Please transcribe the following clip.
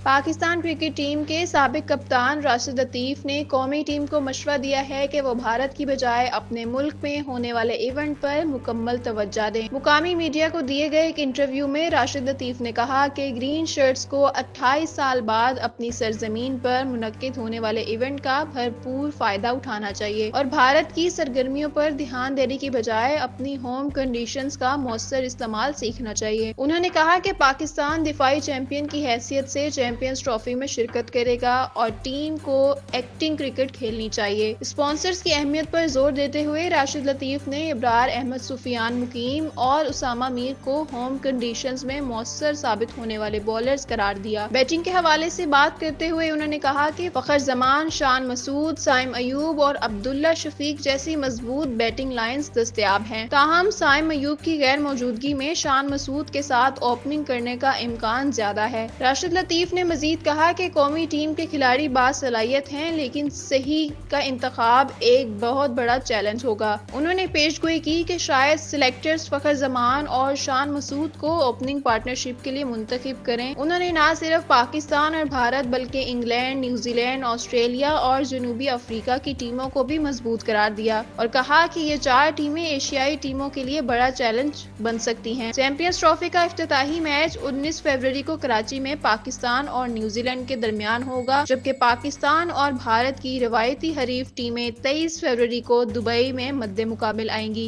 Pakistan cricket team کے سابق کپتان راشد لطیف نے قومی ٹیم کو مشورہ دیا ہے کہ وہ بھارت کی بجائے اپنے ملک میں ہونے والے ایونٹ پر مکمل توجہ دیں۔ مقامی میڈیا کو دیے گئے ایک انٹرویو میں راشد لطیف نے کہا کہ گرین شرٹس کو 28 سال بعد اپنی سرزمین پر منعقد ہونے والے ایونٹ کا بھرپور فائدہ اٹھانا چاہیے اور بھارت کی سرگرمیوں پر دھیان دینے کی بجائے اپنی ہوم کنڈیشنز کا مؤثر استعمال سیکھنا چاہیے۔ انہوں نے کہا کہ پاکستان دفاعی چیمپئن کی حیثیت سے چیمپئنز ٹرافی میں شرکت کرے گا اور ٹیم کو ایکٹنگ کرکٹ کھیلنی چاہیے۔ اسپانسرز کی اہمیت پر زور دیتے ہوئے راشد لطیف نے ابرار احمد سفیان مقیم اور اسامہ میر کو ہوم کنڈیشنز میں مؤثر ثابت ہونے والے بولرز قرار دیا۔ بیٹنگ کے حوالے سے بات کرتے ہوئے انہوں نے کہا کہ فخر زمان، شان مسعود، سائم ایوب اور عبداللہ شفیق جیسی مضبوط بیٹنگ لائنز دستیاب ہیں، تاہم سائم ایوب کی غیر موجودگی میں شان مسعود کے ساتھ اوپننگ کرنے کا امکان زیادہ ہے۔ راشد لطیف نے مزید کہا کہ قومی ٹیم کے کھلاڑی باصلاحیت ہیں لیکن صحیح کا انتخاب ایک بہت بڑا چیلنج ہوگا۔ انہوں نے پیش گوئی کی کہ شاید سلیکٹرز فخر زمان اور شان مسعود کو اوپننگ پارٹنرشپ کے لیے منتخب کریں۔ انہوں نے نہ صرف پاکستان اور بھارت بلکہ انگلینڈ، نیوزی لینڈ، آسٹریلیا اور جنوبی افریقہ کی ٹیموں کو بھی مضبوط قرار دیا اور کہا کہ یہ 4 ٹیمیں ایشیائی ٹیموں کے لیے بڑا چیلنج بن سکتی ہیں۔ چیمپئنز ٹرافی کا افتتاحی میچ 19 فروری کو کراچی میں پاکستان اور نیوزی لینڈ کے درمیان ہوگا، جبکہ پاکستان اور بھارت کی روایتی حریف ٹیمیں 23 فروری کو دبئی میں مد مقابل آئیں گی۔